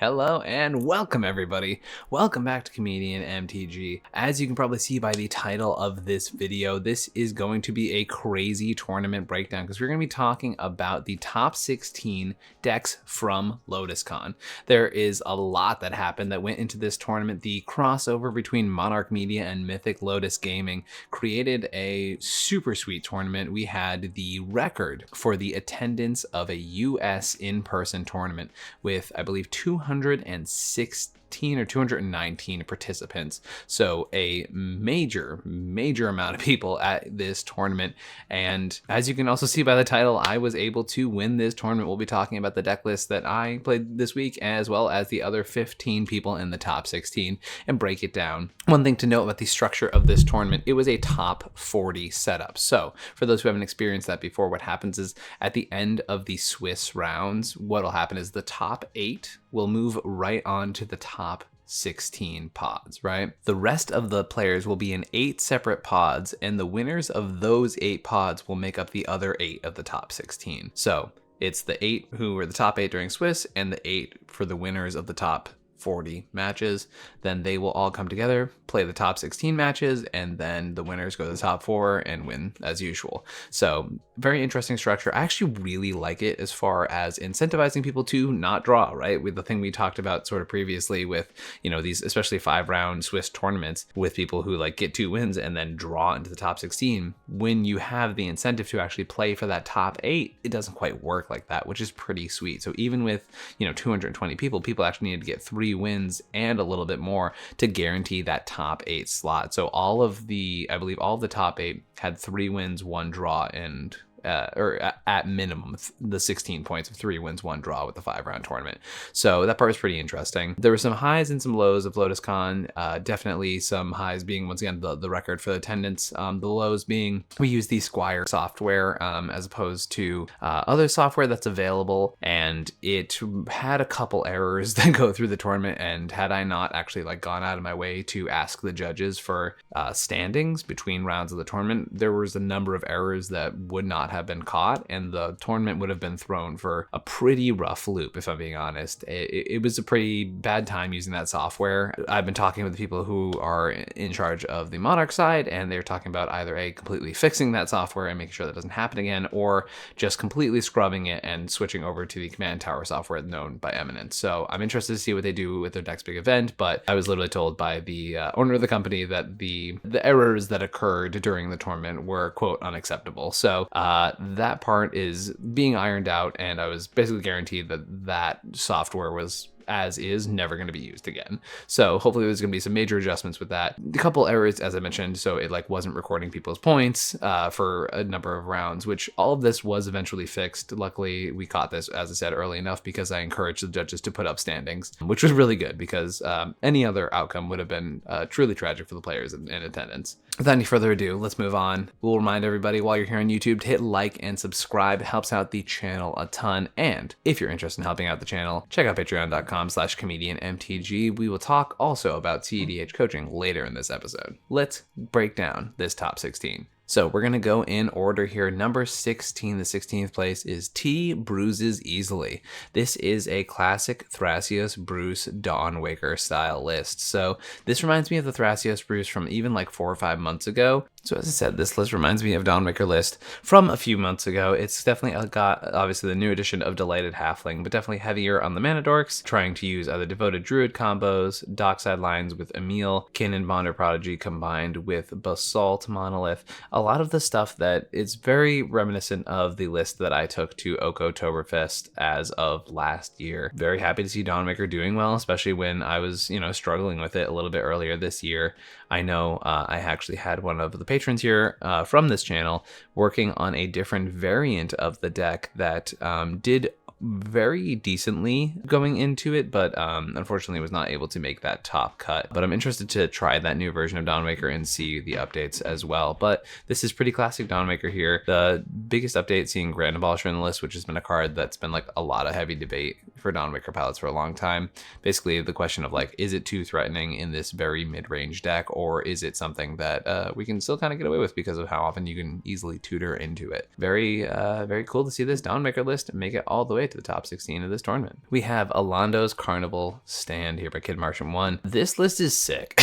Hello and welcome everybody. Welcome back to Comedian MTG. As you can probably see by the title of this video, this is going to be a crazy tournament breakdown because we're going to be talking about the top 16 decks from LotusCon. There is a lot that happened that went into this tournament. The crossover between Monarch Media and Mythic Lotus Gaming created a super sweet tournament. We had the record for the attendance of a US in-person tournament with, I believe, 216 or 219 participants. So a major amount of people at this tournament. And as you can also see by the title, I was able to win this tournament. We'll be talking about the deck list that I played this week, as well as the other 15 people in the top 16 and break it down. One thing to note about the structure of this tournament, it was a top 40 setup. So for those who haven't experienced that before, what happens is at the end of the Swiss rounds, what'll happen is the top 8 will move right on to the top 16 pods, right? The rest of the players will be in 8 separate pods, and the winners of those 8 pods will make up the other 8 of the top 16. So it's the 8 who were the top 8 during Swiss and the 8 for the winners of the top 40 matches. Then they will all come together, play the top 16 matches, and then the winners go to the top 4 and win as usual. So very interesting structure. I actually really like it as far as incentivizing people to not draw, right? With the thing we talked about sort of previously with, you know, these especially 5-round Swiss tournaments with people who like get 2 wins and then draw into the top 16. When you have the incentive to actually play for that top 8, it doesn't quite work like that, which is pretty sweet. So even with, you know, 220 people actually needed to get 3 wins and a little bit more to guarantee that top 8 slot. So all of the, I believe all of the top 8 had 3 wins, 1 draw, and or at minimum the 16 points of 3 wins, 1 draw with the 5-round tournament. So that part was pretty interesting. There were some highs and some lows of LotusCon. Definitely some highs being, once again, the record for the attendance. The lows being we use the Squire software as opposed to other software that's available, and it had a couple errors that go through the tournament. And had I not actually like gone out of my way to ask the judges for standings between rounds of the tournament, there was a number of errors that would not have been caught, and the tournament would have been thrown for a pretty rough loop, if I'm being honest. It was a pretty bad time using that software. I've been talking with the people who are in charge of the Monarch side, and they're talking about either completely fixing that software and making sure that doesn't happen again, or just completely scrubbing it and switching over to the Command Tower software known by Eminence. So I'm interested to see what they do with their next big event, but I was literally told by the owner of the company that the errors that occurred during the tournament were, quote, unacceptable. So that part is being ironed out, and I was basically guaranteed that software was, as is, never going to be used again. So hopefully there's going to be some major adjustments with that. A couple errors, as I mentioned, so it like wasn't recording people's points for a number of rounds, which all of this was eventually fixed. Luckily, we caught this, as I said, early enough because I encouraged the judges to put up standings, which was really good because any other outcome would have been truly tragic for the players in attendance. Without any further ado, let's move on. We'll remind everybody while you're here on YouTube to hit like and subscribe. It helps out the channel a ton. And if you're interested in helping out the channel, check out patreon.com/comedianmtg. We will talk also about cEDH coaching later in this episode. Let's break down this top 16. So we're going to go in order here. Number 16, the 16th place is T Bruises Easily. This is a classic Thrasios Bruce Dawnwaker style list. So this reminds me of the Thrasios Bruce from even like 4 or 5 months ago. So as I said, this list reminds me of Dawnwaker list from a few months ago. It's definitely got, obviously, the new edition of Delighted Halfling, but definitely heavier on the mana dorks, trying to use either Devoted Druid combos, Dockside lines with Emil, Kin and Bonder Prodigy combined with Basalt Monolith. A lot of the stuff that is very reminiscent of the list that I took to Oktoberfest as of last year. Very happy to see Dawnwaker doing well, especially when I was, you know, struggling with it a little bit earlier this year. I know I actually had one of the patrons here from this channel working on a different variant of the deck that did very decently going into it, but unfortunately was not able to make that top cut. But I'm interested to try that new version of Dawnwaker and see the updates as well. But this is pretty classic Dawnwaker here. The biggest update, seeing Grand Abolisher in the list, which has been a card that's been like a lot of heavy debate for Dawnbreaker pilots for a long time. Basically, the question of like, is it too threatening in this very mid-range deck, or is it something that we can still kind of get away with because of how often you can easily tutor into it? Very cool to see this Dawnbreaker list make it all the way to the top 16 of this tournament. We have Alando's Carnival Stand here by Kid Martian 1. This list is sick.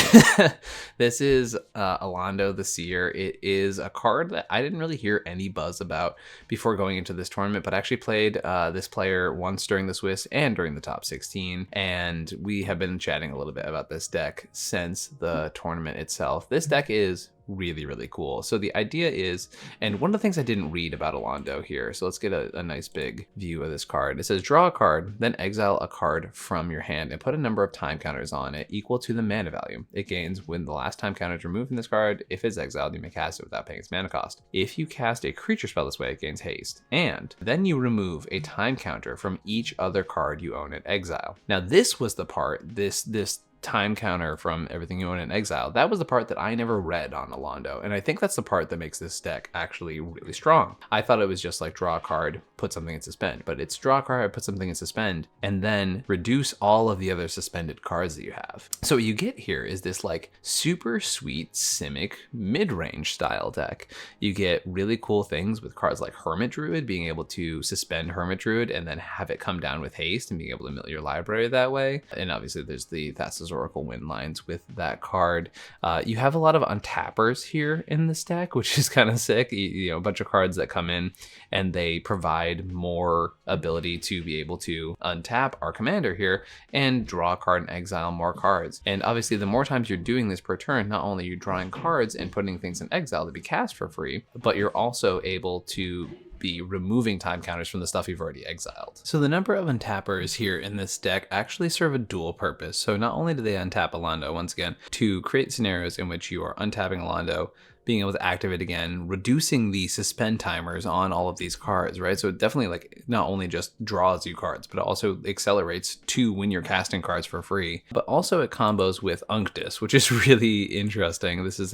This is Alando the Seer. It is a card that I didn't really hear any buzz about before going into this tournament, but I actually played this player once during the Swiss and during the top 16, and we have been chatting a little bit about this deck since the tournament itself. This deck is really cool. So the idea is, and one of the things I didn't read about Alando here, so let's get a nice big view of this card. It says draw a card, then exile a card from your hand and put a number of time counters on it equal to the mana value it gains when the last time counter is removed from this card. If it's exiled, you may cast it without paying its mana cost. If you cast a creature spell this way, it gains haste, and then you remove a time counter from each other card you own in exile. Now this was the part, this time counter from everything you own in exile, that was the part that I never read on Alando, and I think that's the part that makes this deck actually really strong. I thought it was just like draw a card, put something in suspend, but it's draw a card, put something in suspend, and then reduce all of the other suspended cards that you have. So what you get here is this like super sweet Simic mid-range style deck. You get really cool things with cards like Hermit Druid, being able to suspend Hermit Druid and then have it come down with haste and being able to mill your library that way. And obviously there's the Thassa's Oracle win lines with that card. You have a lot of untappers here in this deck, which is kind of sick. You know, a bunch of cards that come in and they provide more ability to be able to untap our commander here and draw a card and exile more cards. And obviously the more times you're doing this per turn, not only are you drawing cards and putting things in exile to be cast for free, but you're also able to be removing time counters from the stuff you've already exiled. So the number of untappers here in this deck actually serve a dual purpose. So not only do they untap Alando, once again, to create scenarios in which you are untapping Alando, being able to activate again, reducing the suspend timers on all of these cards, right? So it definitely like not only just draws you cards, but it also accelerates to when you're casting cards for free. But also it combos with Unctus, which is really interesting. This is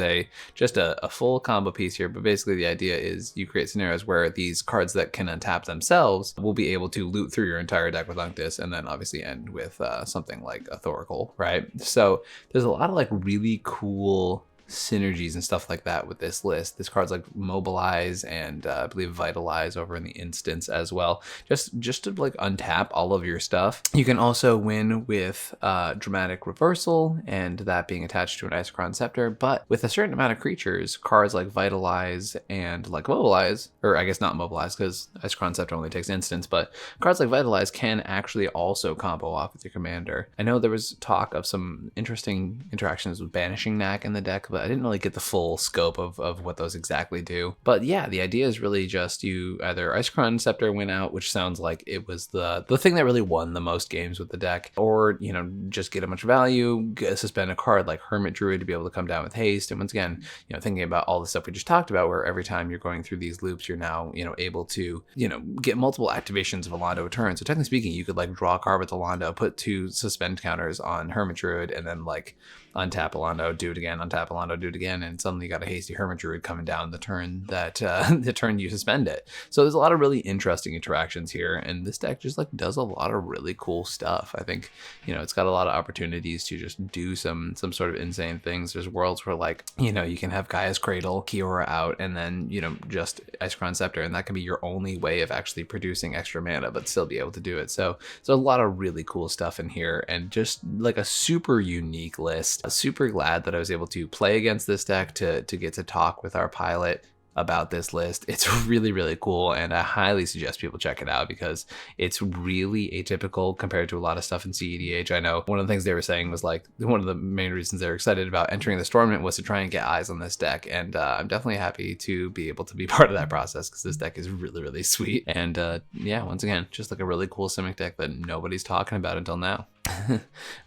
just a full combo piece here, but basically the idea is you create scenarios where these cards that can untap themselves will be able to loot through your entire deck with Unctus and then obviously end with something like a Thoracle, right? So there's a lot of like really cool synergies and stuff like that with this list. This card's like Mobilize and I believe Vitalize over in the instance as well, just to like untap all of your stuff. You can also win with Dramatic Reversal and that being attached to an Isochron Scepter, but with a certain amount of creatures, cards like Vitalize and like Mobilize, or I guess not Mobilize because Isochron Scepter only takes instance, but cards like Vitalize can actually also combo off with your commander. I know there was talk of some interesting interactions with Banishing Knack in the deck, but I didn't really get the full scope of what those exactly do. But yeah, the idea is really just you either Isochron Scepter win out, which sounds like it was the thing that really won the most games with the deck, or, you know, just get a bunch of value, suspend a card like Hermit Druid to be able to come down with haste. And once again, you know, thinking about all the stuff we just talked about, where every time you're going through these loops, you're now, you know, able to, you know, get multiple activations of Alando a turn. So technically speaking, you could like draw a card with Alando, put 2 suspend counters on Hermit Druid, and then like untap Alando, do it again, untap Alando, do it again, and suddenly you got a hasty Hermit Druid coming down the turn that the turn you suspend it. So there's a lot of really interesting interactions here, and this deck just like does a lot of really cool stuff. I think, you know, it's got a lot of opportunities to just do some sort of insane things. There's worlds where like, you know, you can have Gaia's Cradle, Kiora out, and then, you know, just Isochron Scepter, and that can be your only way of actually producing extra mana, but still be able to do it. So there's a lot of really cool stuff in here, and just like a super unique list. Super glad that I was able to play against this deck to get to talk with our pilot about this list. It's really cool, and I highly suggest people check it out because it's really atypical compared to a lot of stuff in cEDH. I know one of the things they were saying was like one of the main reasons they're excited about entering this tournament was to try and get eyes on this deck, and I'm definitely happy to be able to be part of that process because this deck is really sweet. And yeah, once again, just like a really cool Simic deck that nobody's talking about until now.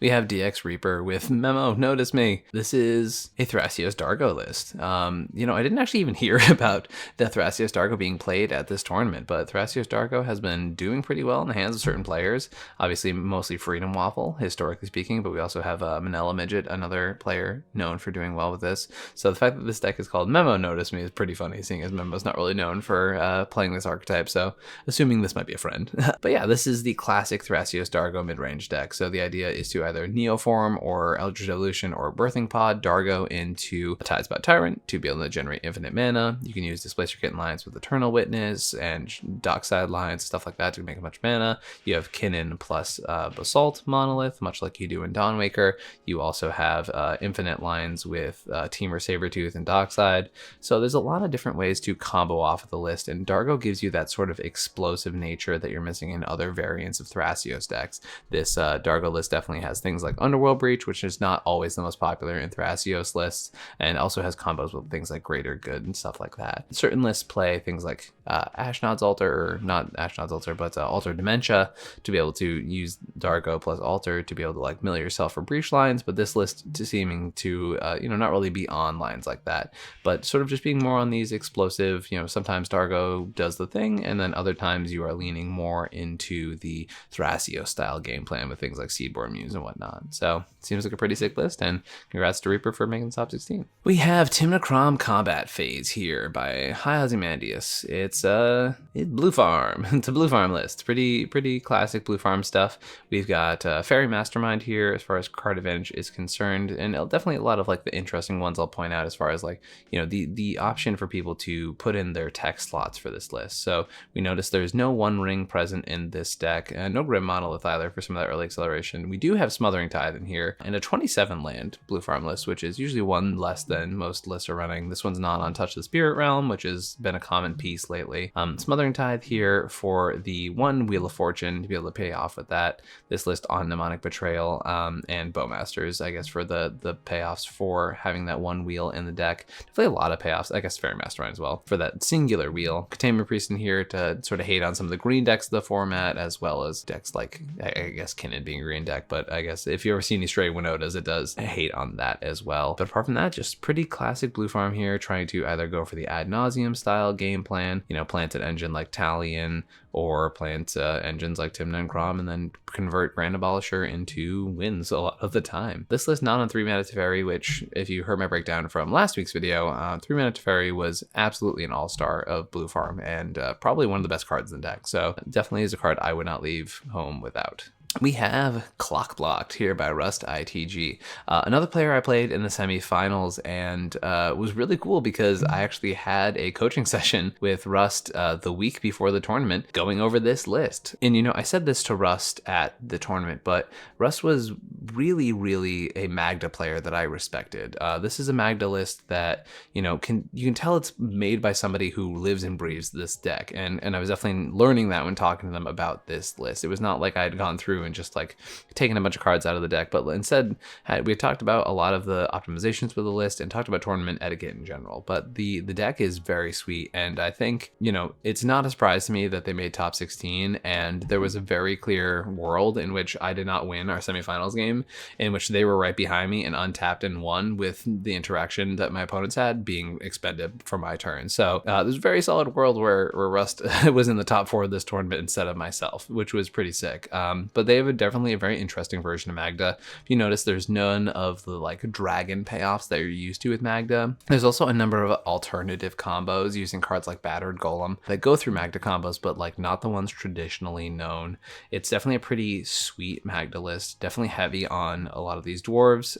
we have DX Reaper with Memo, Notice Me. This is a Thrasios Dargo list. I didn't actually even hear about the Thrasios Dargo being played at this tournament, but Thrasios Dargo has been doing pretty well in the hands of certain players. Obviously, mostly Freedom Waffle, historically speaking, but we also have Manila Midget, another player known for doing well with this. So the fact that this deck is called Memo, Notice Me is pretty funny, seeing as Memo's not really known for playing this archetype, so assuming this might be a friend. But yeah, this is the classic Thrasios Dargo mid-range deck. So the idea is to either Neoform or Eldritch Evolution or Birthing Pod Dargo into a Tidespout Tyrant to be able to generate infinite mana. You can use Displacer Kitten lines with Eternal Witness and Dockside lines, stuff like that to make a bunch of mana. You have Kinnan plus Basalt Monolith, much like you do in Dawnwaker. You also have infinite lines with Teamer Sabertooth and Dockside. So there's a lot of different ways to combo off of the list, and Dargo gives you that sort of explosive nature that you're missing in other variants of Thrasios decks. This Dargo list definitely has things like Underworld Breach, which is not always the most popular in Thrasios lists, and also has combos with things like Greater Good and stuff like that. Certain lists play things like Ashnod's Altar, or not Ashnod's Altar, but Altar Dementia, to be able to use Dargo plus Altar to be able to like mill yourself for breach lines, but this list seeming to not really be on lines like that, but sort of just being more on these explosive, sometimes Dargo does the thing, and then other times you are leaning more into the Thrasios style game plan with things like Seedborn Muse and whatnot. So seems like a pretty sick list, and congrats to Reaper for making the top 16. We have Timnachrom Combat Phase here by High Ozymandias. It's Blue Farm. It's a Blue Farm list. Pretty classic Blue Farm stuff. We've got Fairy Mastermind here as far as card advantage is concerned, and definitely a lot of like the interesting ones I'll point out as far as like the option for people to put in their tech slots for this list. So we notice there's no One Ring present in this deck, and no Grim Monolith either for some of that early acceleration. We do have Smothering Tithe in here, and a 27 land Blue Farm list, which is usually one less than most lists are running. This one's not on Touch the Spirit Realm, which has been a common piece lately. Smothering Tithe here for the one Wheel of Fortune to be able to pay off with that. This list on Mnemonic Betrayal, and Bowmasters, I guess, for the payoffs for having that one wheel in the deck. Definitely a lot of payoffs, I guess Fairy Mastermind as well, for that singular wheel. Containment Priest in here to sort of hate on some of the green decks of the format, as well as decks like, I guess, Kinnan being a green deck, but I guess if you ever see any Stray Winotas, it does hate on that as well. But apart from that, just pretty classic Blue Farm here, trying to either go for the Ad Nauseam style game plan, plant an engine like Talion, or plant engines like Timnachrom and then convert Grand Abolisher into wins a lot of the time. This list not on 3-mana Teferi, which if you heard my breakdown from last week's video, 3-mana Teferi was absolutely an all-star of Blue Farm and probably one of the best cards in the deck. So definitely is a card I would not leave home without. We have Clock Blocked here by Rust ITG. Another player I played in the semifinals, and was really cool because I actually had a coaching session with Rust the week before the tournament going over this list. And I said this to Rust at the tournament, but Rust was really a Magda player that I respected. This is a Magda list that you can tell it's made by somebody who lives and breathes this deck, and I was definitely learning that when talking to them about this list. It was not like I had gone through and just like taking a bunch of cards out of the deck, but instead we had talked about a lot of the optimizations with the list and talked about tournament etiquette in general. But the deck is very sweet, and I think it's not a surprise to me that they made top 16, and there was a very clear world in which I did not win our semifinals game, in which they were right behind me and untapped and won with the interaction that my opponents had being expended for my turn. So there's a very solid world where Rust was in the top 4 of this tournament instead of myself, which was pretty sick. But they have definitely a very interesting version of Magda. If you notice, there's none of the like dragon payoffs that you're used to with Magda. There's also a number of alternative combos using cards like Battered Golem that go through Magda combos, but like not the ones traditionally known. It's definitely a pretty sweet Magda list, definitely heavy on a lot of these dwarves.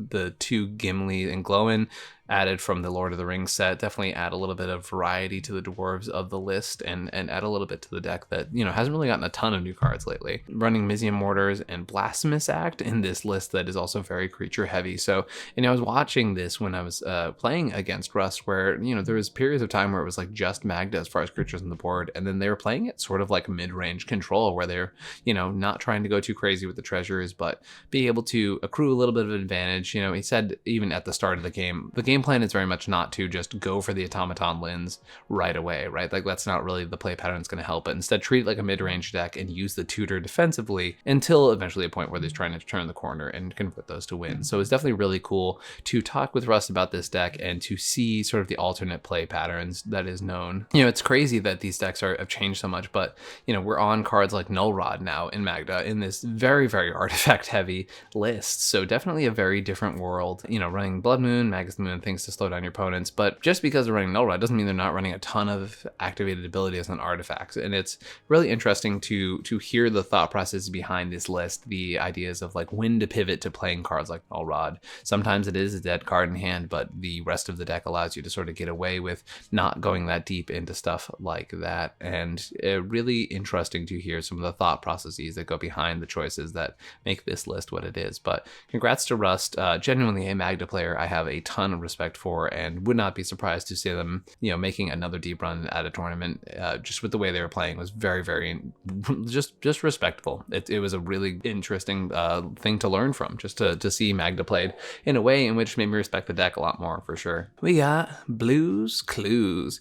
The 2 Gimli and Glowin added from the Lord of the Rings set definitely add a little bit of variety to the dwarves of the list, and add a little bit to the deck that hasn't really gotten a ton of new cards lately. Running Mizium Mortars and Blasphemous Act in this list that is also very creature heavy. So I was watching this when I was playing against Rust, where there was periods of time where it was like just Magda as far as creatures on the board, and then they were playing it sort of like mid-range control, where they're not trying to go too crazy with the treasures, but be able to accrue a little bit of advantage. He said even at the start of the game game plan is very much not to just go for the automaton lens right away, right? Like that's not really the play pattern that's going to help, but instead treat it like a mid-range deck and use the tutor defensively until eventually a point where they're trying to turn the corner and convert those to wins. So it's definitely really cool to talk with Russ about this deck and to see sort of the alternate play patterns that is known. You know, it's crazy that these decks have changed so much, but you know, we're on cards like Null Rod now in Magda in this very, very artifact heavy list. So definitely a very different world, you know, running Blood Moon, Magus Moon, things to slow down your opponents. But just because they're running Null Rod doesn't mean they're not running a ton of activated abilities on artifacts. And it's really interesting to hear the thought process behind this list, the ideas of like when to pivot to playing cards like Null Rod. Sometimes it is a dead card in hand, but the rest of the deck allows you to sort of get away with not going that deep into stuff like that. And really interesting to hear some of the thought processes that go behind the choices that make this list what it is. But congrats to Rust, genuinely a Magda player I have a ton of respect for, and would not be surprised to see them, you know, making another deep run at a tournament. Just with the way they were playing was very, very just respectable. It was a really interesting thing to learn from, just to see Magda played in a way in which made me respect the deck a lot more, for sure. We got Blues Clues.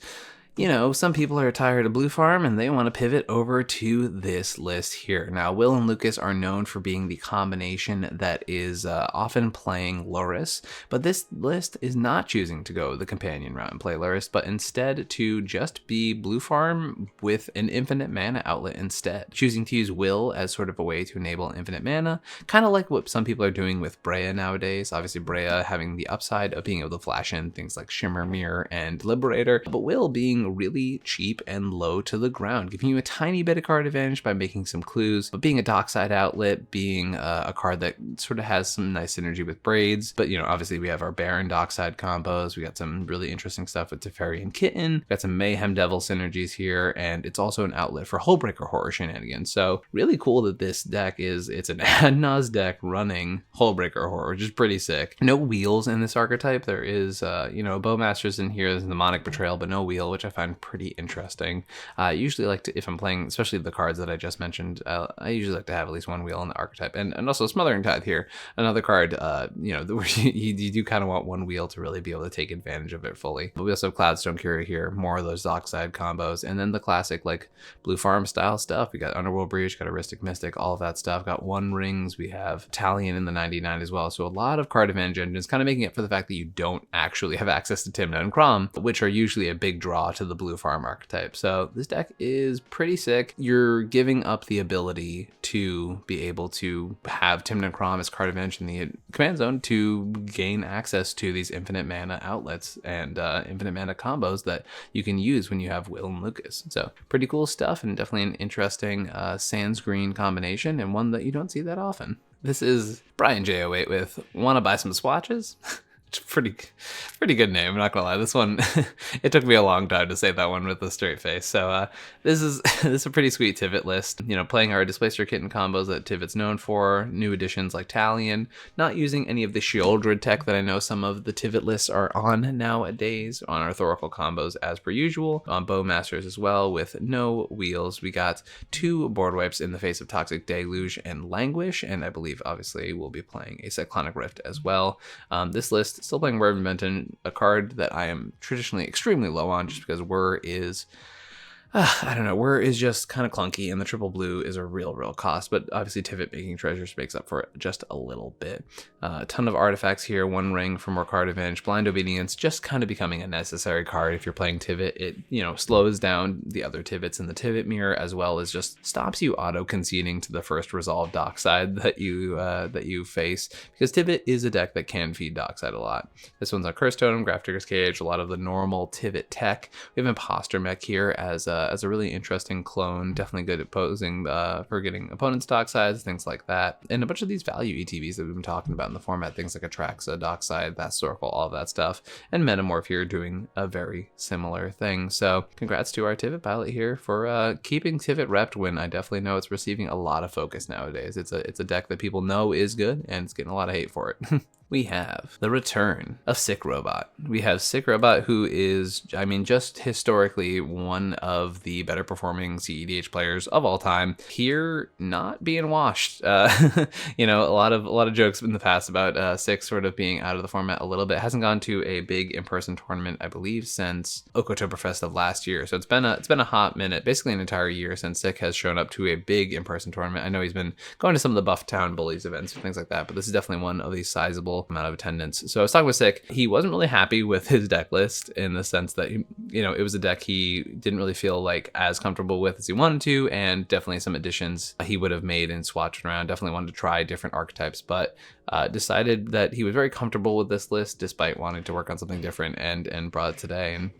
You know, some people are tired of Blue Farm and they want to pivot over to this list here. Now, Will and Lucas are known for being the combination that is often playing Lurrus, but this list is not choosing to go the companion route and play Lurrus, but instead to just be Blue Farm with an infinite mana outlet instead, choosing to use Will as sort of a way to enable infinite mana, kind of like what some people are doing with Breya nowadays. Obviously, Breya having the upside of being able to flash in things like Shimmer, Mirror, and Liberator, but Will being really cheap and low to the ground, giving you a tiny bit of card advantage by making some clues, but being a dockside outlet, being a card that sort of has some nice synergy with Braids. But you know, obviously we have our Baron dockside combos, we got some really interesting stuff with Teferi and Kitten, got some Mayhem Devil synergies here, and it's also an outlet for Hullbreaker Horror shenanigans. So really cool that this deck it's an Adnaz deck running Hullbreaker Horror, which is pretty sick. No wheels in this archetype. There is you know, Bowmasters in here, there's the Mnemonic Betrayal, but no wheel, which I find pretty interesting. I usually like to, if I'm playing, especially the cards that I just mentioned, I usually like to have at least one wheel in the archetype, and also Smothering Tithe here, another card, you know, where you do kind of want one wheel to really be able to take advantage of it fully. But we also have Cloudstone Courier here, more of those dockside combos, and then the classic like Blue Farm style stuff. We got Underworld Breach, got Heuristic Mystic, all of that stuff. Got One Rings, we have Talion in the 99 as well. So a lot of card advantage engines, kind of making it for the fact that you don't actually have access to Tymna and Crom, which are usually a big draw to the Blue Farm archetype. So this deck is pretty sick. You're giving up the ability to be able to have Tymna and Crom as card advantage in the command zone to gain access to these infinite mana outlets and infinite mana combos that you can use when you have Will and Lucas. So pretty cool stuff, and definitely an interesting Sans Green combination, and one that you don't see that often. This is Brian J08 with Wanna Buy Some Swatches? Pretty good name, I'm not gonna lie. This one, it took me a long time to say that one with a straight face. So this is a pretty sweet Tivit list. You know, playing our Displacer Kitten combos that Tivit's known for, new additions like Talion, not using any of the Sheoldred tech that I know some of the Tivit lists are on nowadays, on our Thoracle combos as per usual, on Bowmasters as well, with no wheels. We got 2 board wipes in the face of Toxic Deluge and Languish, and I believe obviously we'll be playing a Cyclonic Rift as well. This list, still playing Whir of Invention, a card that I am traditionally extremely low on just because Whir is I don't know, Whir is just kind of clunky, and the triple blue is a real cost, but obviously Tivit making treasures makes up for it just a little bit. A ton of artifacts here, One Ring for more card advantage, Blind Obedience just kind of becoming a necessary card if you're playing Tivit. It, you know, slows down the other Tivits in the Tivit mirror, as well as just stops you auto-conceding to the first Resolve Dockside that you face, because Tivit is a deck that can feed Dockside a lot. This one's on Curse Totem, Grafdigger's Cage, a lot of the normal Tivit tech. We have Imposter Mech here as a really interesting clone, definitely good at posing for getting opponents' docksides, things like that, and a bunch of these value ETBs that we've been talking about in the format, things like Atraxa, Dockside, that Circle, all of that stuff, and Metamorph here doing a very similar thing. So congrats to our Tivit pilot here for keeping Tivit repped when I definitely know it's receiving a lot of focus nowadays. It's a deck that people know is good, and it's getting a lot of hate for it. we have the return of Sick Robot. We have Sick Robot, who is, I mean, just historically one of the better performing cEDH players of all time. Here, not being washed. You know, a lot of jokes in the past about Sick sort of being out of the format a little bit. Hasn't gone to a big in-person tournament, I believe, since Oktoberfest of last year. So it's been a hot minute, basically an entire year since Sick has shown up to a big in-person tournament. I know he's been going to some of the Bufftown Bullies events and things like that, but this is definitely one of the sizable amount of attendance. So I was talking with Sick. He wasn't really happy with his deck list in the sense that, you know, it was a deck he didn't really feel like as comfortable with as he wanted to, and definitely some additions he would have made and swatched around. Definitely wanted to try different archetypes, but decided that he was very comfortable with this list despite wanting to work on something different, and brought it today. And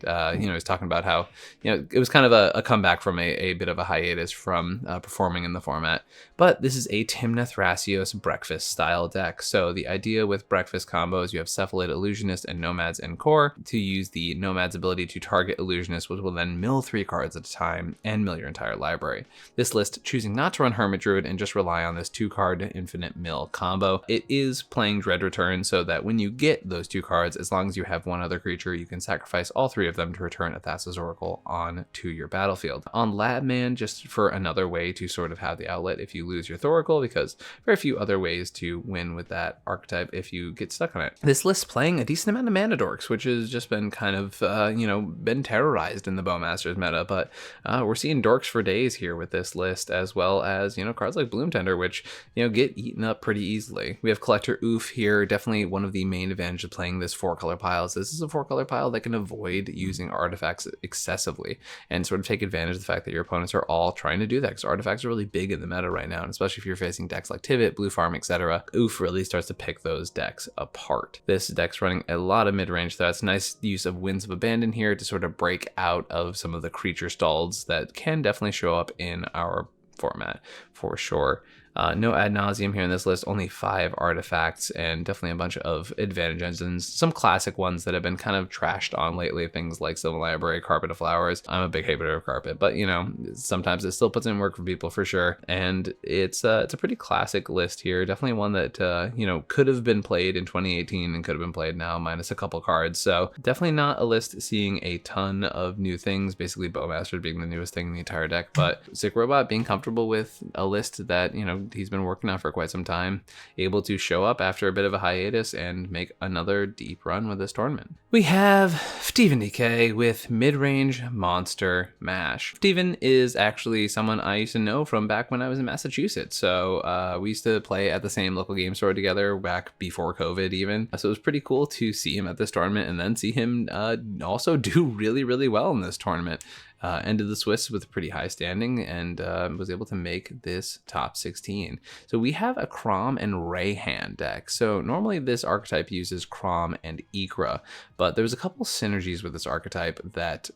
you know, he's talking about how, you know, it was kind of a comeback from a bit of a hiatus from performing in the format. But this is a Tymna Thrasios breakfast style deck. So the idea with breakfast combos, you have Cephalid, Illusionist, and Nomads and Core. To use the Nomads ability to target Illusionist, which will then mill 3 cards at a time and mill your entire library. This list choosing not to run Hermit Druid and just rely on this 2-card infinite mill combo. It is playing Dread Return so that when you get those 2 cards, as long as you have one other creature, you can sacrifice all 3 of them to return a Thassa's Oracle onto your battlefield. On Labman, just for another way to sort of have the outlet if you lose your Thoracle, because very few other ways to win with that archetype if you get stuck on it. This list playing a decent amount of mana dorks, which has just been kind of, you know, been terrorized in the Bowmasters meta, but we're seeing dorks for days here with this list, as well as, you know, cards like Bloom Tender, which, you know, get eaten up pretty easily. We have Collector Oof here, definitely one of the main advantages of playing this 4-color pile. So this is a 4-color pile that can avoid using artifacts excessively and sort of take advantage of the fact that your opponents are all trying to do that, because artifacts are really big in the meta right now, and especially if you're facing decks like Tivit, Blue Farm, etc. Oof really starts to pick those decks apart. This deck's running a lot of mid-range threats. Nice use of Winds of Abandon here to sort of break out of some of the creature stalls that can definitely show up in our format for sure. No ad nauseum here in this list, only 5 artifacts, and definitely a bunch of advantage engines. Some classic ones that have been kind of trashed on lately, things like Sylvan Library, Carpet of Flowers. I'm a big hater of Carpet, but you know, sometimes it still puts in work for people for sure. And it's a pretty classic list here. Definitely one that, you know, could have been played in 2018 and could have been played now, minus a couple cards. So definitely not a list seeing a ton of new things, basically Bowmaster being the newest thing in the entire deck, but Sick Robot being comfortable with a list that, you know, he's been working on for quite some time, able to show up after a bit of a hiatus and make another deep run with this tournament. We have Steven DK with Mid-Range Monster Mash. Steven is actually someone I used to know from back when I was in Massachusetts. So we used to play at the same local game store together back before COVID even. So it was pretty cool to see him at this tournament and then see him also do really, really well in this tournament. Ended the Swiss with a pretty high standing and was able to make this top 16. So we have a Crom and Rayhan deck. So normally this archetype uses Crom and Ikra, but there's a couple synergies with this archetype that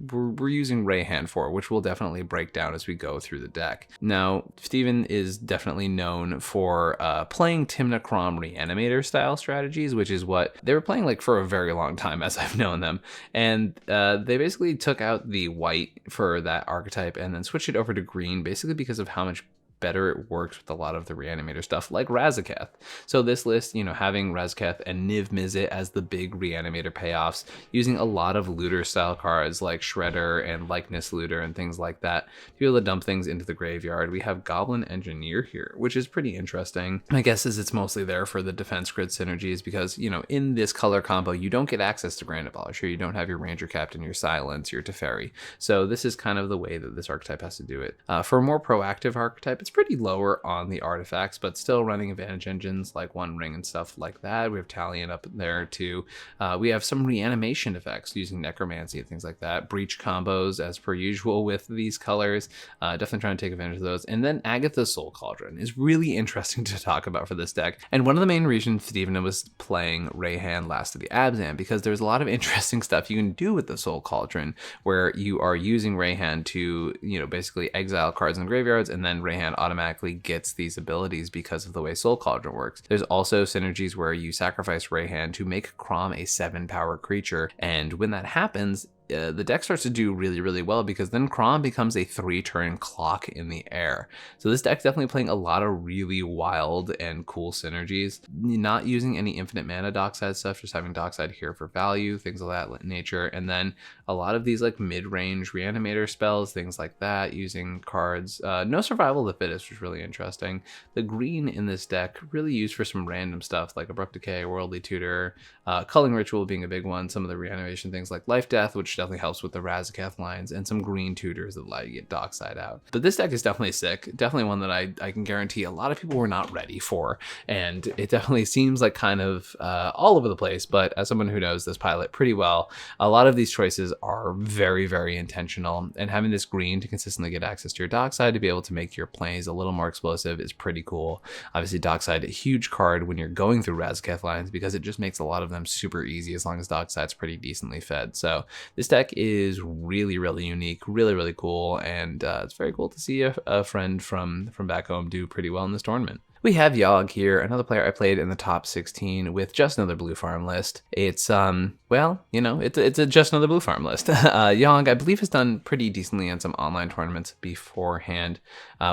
we're using Rayhan for, which we'll definitely break down as we go through the deck. Now, Steven is definitely known for playing Tymna Crom Reanimator style strategies, which is what they were playing like for a very long time as I've known them. And they basically took out the white for that archetype and then switched it over to green, basically because of how much better it works with a lot of the Reanimator stuff like Razaketh. So this list, you know, having Razaketh and Niv Mizzet as the big Reanimator payoffs, using a lot of looter style cards like Shredder and Likeness Looter and things like that to be able to dump things into the graveyard. We have Goblin Engineer here, which is pretty interesting. My guess is it's mostly there for the defense grid synergies because, you know, in this color combo, you don't get access to Grand Abolisher, you don't have your Ranger Captain, your Silence, your Teferi. So this is kind of the way that this archetype has to do it. For a more proactive archetype, it's pretty lower on the artifacts, but still running advantage engines like One Ring and stuff like that. We have Talion up there too. We have some reanimation effects using Necromancy and things like that. Breach combos as per usual with these colors. Definitely trying to take advantage of those. And then Agatha's Soul Cauldron is really interesting to talk about for this deck. And one of the main reasons Steven was playing Rayhan Last of the Abzan, because there's a lot of interesting stuff you can do with the Soul Cauldron where you are using Rayhan to, you know, basically exile cards in the graveyards, and then Rayhan automatically gets these abilities because of the way Soul Cauldron works. There's also synergies where you sacrifice Rayhan to make Crom a 7-power creature, and when that happens, the deck starts to do really, really well, because then Crom becomes a 3-turn clock in the air. So this deck's definitely playing a lot of really wild and cool synergies. Not using any infinite mana dockside stuff, just having dockside here for value, things of that nature. And then a lot of these like mid-range reanimator spells, things like that, using cards. No survival of the fittest, which was really interesting. The green in this deck really used for some random stuff like Abrupt Decay, Worldly Tutor, Culling Ritual being a big one, some of the reanimation things like Life Death, which definitely helps with the Razaketh lines, and some green tutors that allow you to get dockside out. But this deck is definitely sick, definitely one that I can guarantee a lot of people were not ready for, and it definitely seems like kind of all over the place. But as someone who knows this pilot pretty well, a lot of these choices are very, very intentional, and having this green to consistently get access to your dockside to be able to make your plays a little more explosive is pretty cool. Obviously dockside a huge card when you're going through Razaketh lines, because it just makes a lot of them super easy as long as dockside's pretty decently fed. So this deck is really, really unique, really, really cool, and it's very cool to see a friend from back home do pretty well in this tournament. We have Yogg here, another player I played in the top 16 with just another blue farm list. It's, well, you know, it's a just another blue farm list. Yogg, I believe, has done pretty decently on some online tournaments beforehand.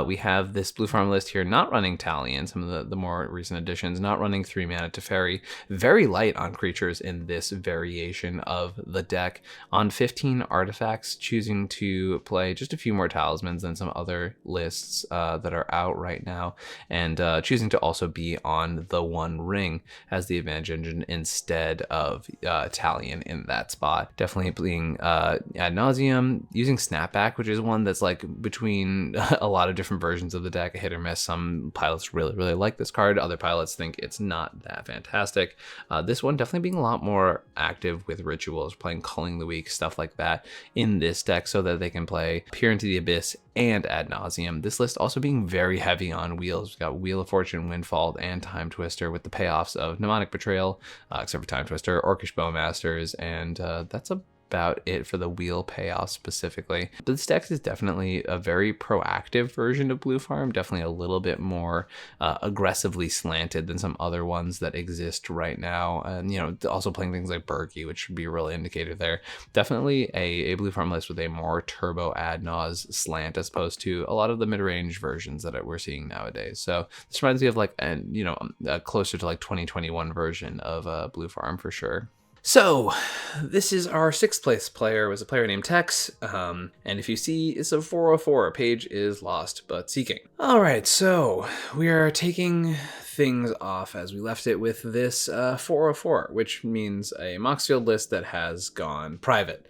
We have this blue farm list here not running Talion, some of the more recent additions, not running 3 mana Teferi, very light on creatures in this variation of the deck. On 15 artifacts, choosing to play just a few more talismans than some other lists that are out right now, and choosing to also be on the One Ring as the advantage engine instead of Talion in that spot. Definitely being ad nauseum, using Snapback, which is one that's like between a lot of different versions of the deck, a hit or miss. Some pilots really, really like this card. Other pilots think it's not that fantastic. This one definitely being a lot more active with rituals, playing Culling the Weak, stuff like that in this deck, so that they can play Peer into the Abyss and Ad Nauseam. This list also being very heavy on wheels. We've got Wheel of Fortune, Windfall, and Timetwister, with the payoffs of Mnemonic Betrayal, except for Timetwister, Orcish Bowmasters, and that's about it for the wheel payoff specifically. But this deck is definitely a very proactive version of Blue Farm, definitely a little bit more aggressively slanted than some other ones that exist right now. And, you know, also playing things like Berkey, which should be a real indicator there. Definitely a Blue Farm list with a more turbo ad nause slant, as opposed to a lot of the mid-range versions that we're seeing nowadays. So this reminds me of like, you know, closer to like 2021 version of Blue Farm for sure. So this is our 6th place player, was a player named Tex, and if you see it's a 404, page is lost but seeking. All right, so we are taking things off as we left it with this 404, which means a Moxfield list that has gone private.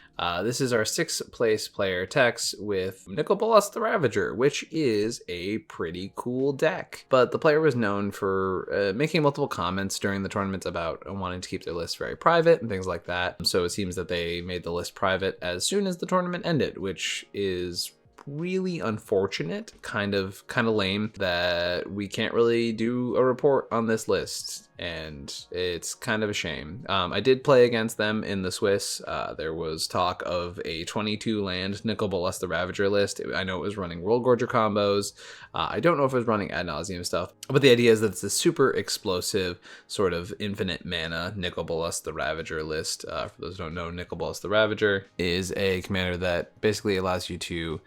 This is our 6th place player, Tex, with Nicol Bolas the Ravager, which is a pretty cool deck. But the player was known for making multiple comments during the tournament about wanting to keep their list very private and things like that. So it seems that they made the list private as soon as the tournament ended, which is really unfortunate, kind of lame that we can't really do a report on this list, and it's kind of a shame. I did play against them in the Swiss. There was talk of a 22 land Nicol Bolas the Ravager list. I know it was running World Gorger combos. I don't know if it was running Ad Nauseam stuff, but the idea is that it's a super explosive sort of infinite mana Nicol Bolas the Ravager list. For those who don't know, Nicol Bolas the Ravager is a commander that basically allows you to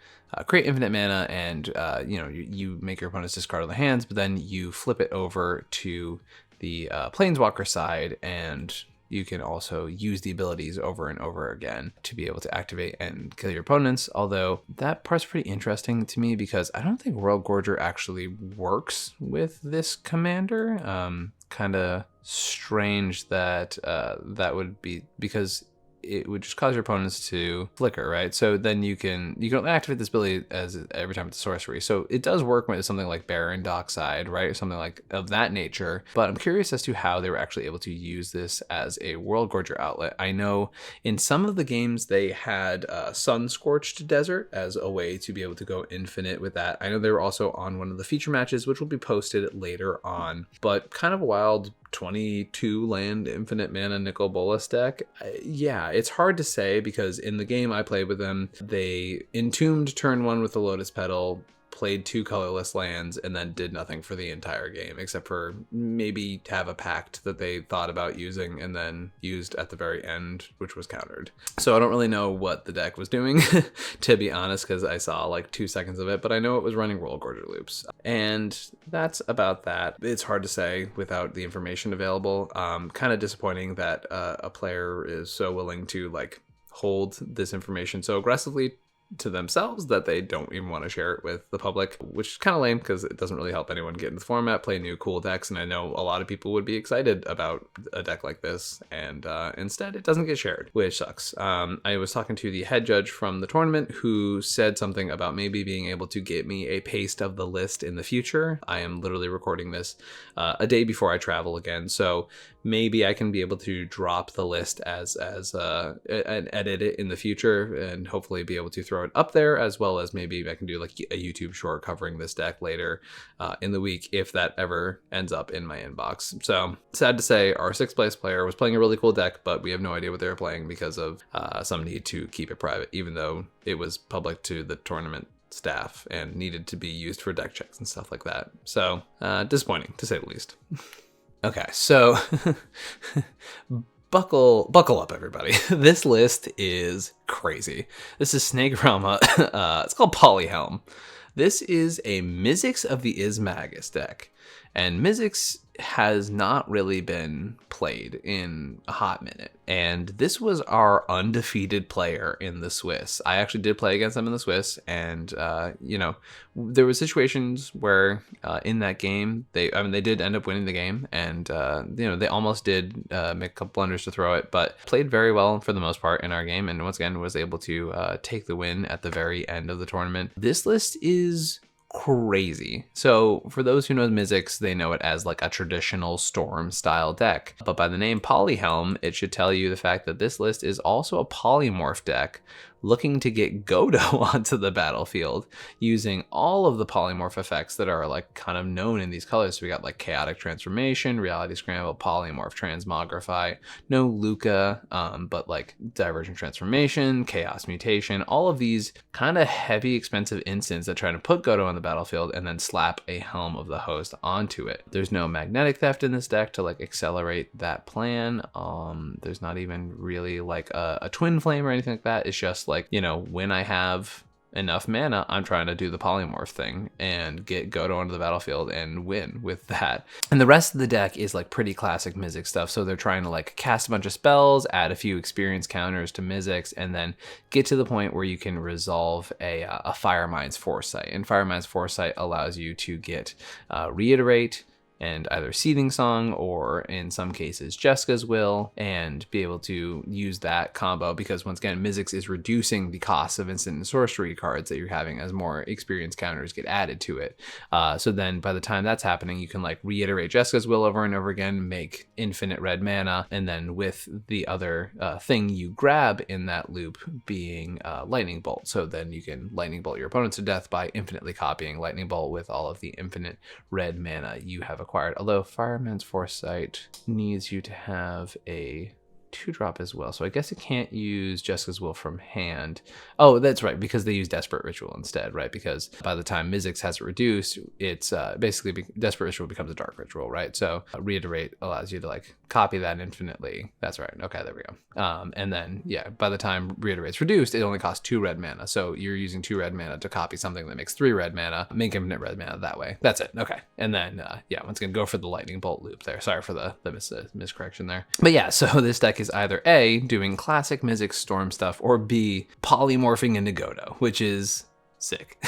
create infinite mana, and you know, you make your opponents discard all the hands, but then you flip it over to the Planeswalker side, and you can also use the abilities over and over again to be able to activate and kill your opponents. Although that part's pretty interesting to me, because I don't think World Gorger actually works with this commander. Kind of strange that that would be, because it would just cause your opponents to flicker, right? So then you can only activate this ability as every time it's a sorcery. So it does work with something like Baron Dockside, right? Or something like of that nature. But I'm curious as to how they were actually able to use this as a World Gorger outlet. I know in some of the games they had Sun Scorched Desert as a way to be able to go infinite with that. I know they were also on one of the feature matches, which will be posted later on. But kind of a wild 22 land infinite mana Nicol Bolas deck. Yeah, it's hard to say, because in the game I played with them, they entombed turn 1 with the Lotus Petal, played 2 colorless lands and then did nothing for the entire game, except for maybe have a pact that they thought about using and then used at the very end, which was countered. So I don't really know what the deck was doing, to be honest, because I saw like 2 seconds of it, but I know it was running Roll Gorger loops. And that's about that. It's hard to say without the information available. Kind of disappointing that a player is so willing to like hold this information so aggressively to themselves that they don't even want to share it with the public, which is kind of lame because it doesn't really help anyone get in the format, play new cool decks, and I know a lot of people would be excited about a deck like this, and instead it doesn't get shared, which sucks. I was talking to the head judge from the tournament who said something about maybe being able to get me a paste of the list in the future. I am literally recording this a day before I travel again, so maybe I can be able to drop the list as and edit it in the future, and hopefully be able to throw it up there, as well as maybe I can do like a YouTube short covering this deck later in the week if that ever ends up in my inbox. So sad to say, our 6th place player was playing a really cool deck, but we have no idea what they were playing because of some need to keep it private, even though it was public to the tournament staff and needed to be used for deck checks and stuff like that. So disappointing, to say the least. Okay, so buckle up, everybody. This list is crazy. This is Snake Rama. It's called Polyhelm. This is a Mizzix of the Ismagus deck, and Mizzix has not really been played in a hot minute, and this was our undefeated player in the Swiss. I actually did play against them in the Swiss, and you know, there were situations where in that game they did end up winning the game, and you know, they almost did make a couple blunders to throw it, but played very well for the most part in our game, and once again was able to take the win at the very end of the tournament. This list is crazy. So for those who know Mizzix, they know it as like a traditional Storm style deck, but by the name Polyhelm, it should tell you the fact that this list is also a polymorph deck looking to get Godo onto the battlefield using all of the polymorph effects that are like kind of known in these colors. So we got like Chaotic Transformation, Reality Scramble, Polymorph, Transmogrify, no Luca, but like Divergent Transformation, Chaos Mutation, all of these kind of heavy, expensive instants that try to put Godo on the battlefield and then slap a Helm of the Host onto it. There's no Magnetic Theft in this deck to like accelerate that plan. There's not even really like a Twin Flame or anything like that. It's just like, you know, when I have enough mana, I'm trying to do the polymorph thing and get Godo onto the battlefield and win with that. And the rest of the deck is like pretty classic Mizzix stuff. So they're trying to like cast a bunch of spells, add a few experience counters to Mizzix, and then get to the point where you can resolve a Firemind's Foresight. And Firemind's Foresight allows you to get Reiterate and either Seething Song, or in some cases Jeska's Will, and be able to use that combo, because once again Mizzix is reducing the cost of instant and sorcery cards that you're having as more experience counters get added to it. So then by the time that's happening, you can like reiterate Jeska's Will over and over again, make infinite red mana, and then with the other thing you grab in that loop being Lightning Bolt. So then you can Lightning Bolt your opponents to death by infinitely copying Lightning Bolt with all of the infinite red mana you have acquired. Although Fireman's Foresight needs you to have a 2-drop as well, so I guess it can't use Jeska's Will from hand. Oh, that's right, because they use Desperate Ritual instead, right? Because by the time Mizzix has it reduced, it's basically Desperate Ritual becomes a Dark Ritual, right? So Reiterate allows you to like copy that infinitely. That's right. Okay, there we go. And then yeah, by the time Reiterate's reduced, it only costs 2 red mana. So you're using 2 red mana to copy something that makes 3 red mana, make infinite red mana that way. That's it. Okay. And then yeah, once again, go for the Lightning Bolt loop there. Sorry for the miscorrection there. But yeah, so this deck is either A, doing classic Mizzix Storm stuff, or B, polymorphing into Godo, which is sick.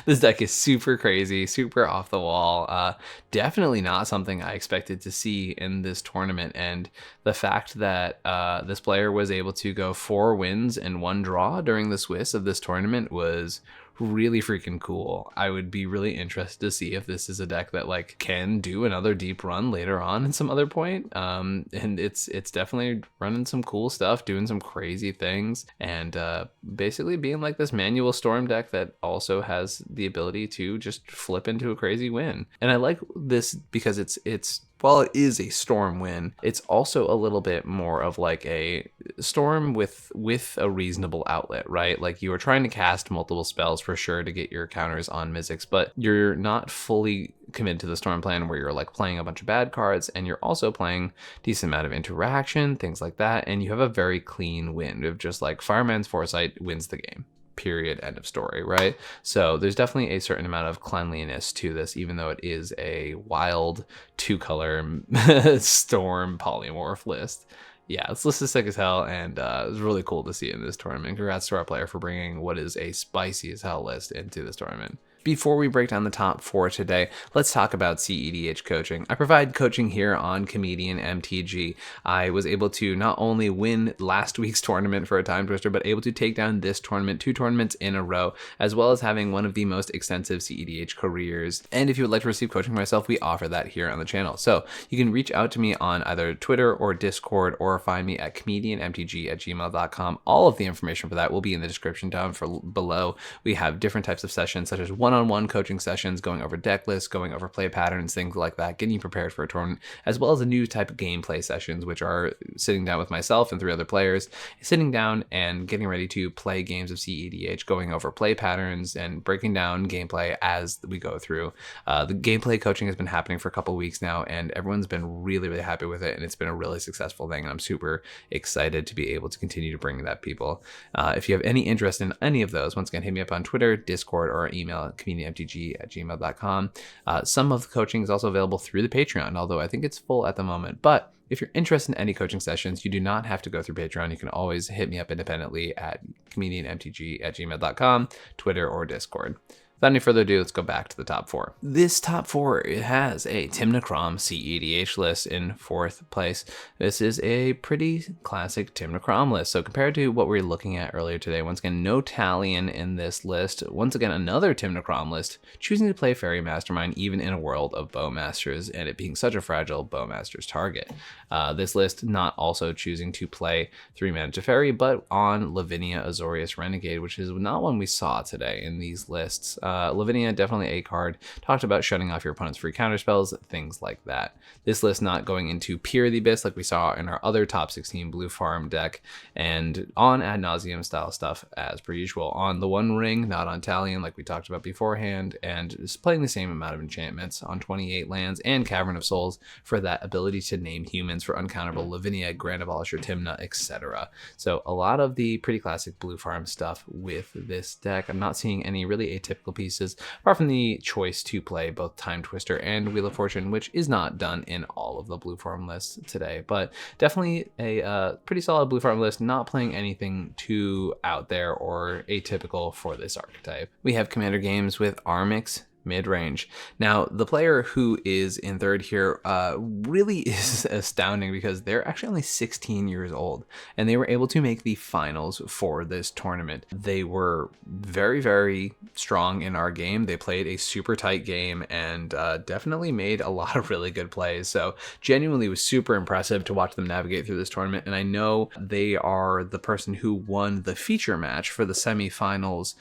This deck is super crazy, super off the wall. Definitely not something I expected to see in this tournament. And the fact that this player was able to go 4 wins and 1 draw during the Swiss of this tournament was really freaking cool. I would be really interested to see if this is a deck that like can do another deep run later on in some other point. And it's definitely running some cool stuff, doing some crazy things, and basically being like this manual Storm deck that also has the ability to just flip into a crazy win. And I like this because it's while it is a storm win, it's also a little bit more of like a storm with a reasonable outlet, right? Like you are trying to cast multiple spells for sure to get your counters on Mizzix, but you're not fully committed to the storm plan where you're like playing a bunch of bad cards and you're also playing decent amount of interaction, things like that, and you have a very clean win of just like Fireman's Foresight wins the game. Period. End of story, right? So there's definitely a certain amount of cleanliness to this, even though it is a wild 2-color storm polymorph list. Yeah, this list is sick as hell, and it was really cool to see in this tournament. Congrats to our player for bringing what is a spicy as hell list into this tournament. Before we break down the top 4 today, let's talk about cEDH coaching. I provide coaching here on Comedian MTG. I was able to not only win last week's tournament for a Time Twister, but able to take down this tournament 2 tournaments in a row, as well as having one of the most extensive cEDH careers. And if you would like to receive coaching from myself, we offer that here on the channel. So you can reach out to me on either Twitter or Discord, or find me at comedianmtg@gmail.com. All of the information for that will be in the description down below. We have different types of sessions, such as one-on-one coaching sessions, going over deck lists, going over play patterns, things like that, getting you prepared for a tournament, as well as a new type of gameplay sessions, which are sitting down with myself and 3 other players, sitting down and getting ready to play games of cEDH, going over play patterns and breaking down gameplay as we go through. The gameplay coaching has been happening for a couple weeks now, and everyone's been really, really happy with it, and it's been a really successful thing, and I'm super excited to be able to continue to bring that people. If you have any interest in any of those, once again, hit me up on Twitter, Discord, or email comedianmtg@gmail.com. Some of the coaching is also available through the Patreon, although I think it's full at the moment. But if you're interested in any coaching sessions, you do not have to go through Patreon. You can always hit me up independently at comedianmtg@gmail.com, Twitter, or Discord. Without any further ado, let's go back to the top 4. This top 4, it has a Tymna Kraum cEDH list in 4th place. This is a pretty classic Tymna Kraum list. So compared to what we were looking at earlier today, once again, no Talion in this list. Once again, another Tymna Kraum list, choosing to play Fairy Mastermind even in a world of Bowmasters, and it being such a fragile Bowmasters target. This list not also choosing to play 3-mana Teferi, but on Lavinia Azorius Renegade, which is not one we saw today in these lists. Lavinia, definitely a card. Talked about shutting off your opponent's free counterspells, things like that. This list not going into Peer the Abyss like we saw in our other top 16 blue farm deck, and on ad nauseum style stuff as per usual. On the One Ring, not on Talion like we talked about beforehand, and just playing the same amount of enchantments on 28 lands and Cavern of Souls for that ability to name humans for uncounterable Lavinia, Grand Abolisher, Tymna, etc. So a lot of the pretty classic blue farm stuff with this deck. I'm not seeing any really atypical pieces, apart from the choice to play both Time Twister and Wheel of Fortune, which is not done in all of the blue farm lists today, but definitely a pretty solid blue farm list, not playing anything too out there or atypical for this archetype. We have Commander games with Armix mid-range. Now, the player who is in 3rd here really is astounding, because they're actually only 16 years old, and they were able to make the finals for this tournament. They were very, very strong in our game. They played a super tight game and definitely made a lot of really good plays. So genuinely was super impressive to watch them navigate through this tournament. And I know they are the person who won the feature match for the semifinals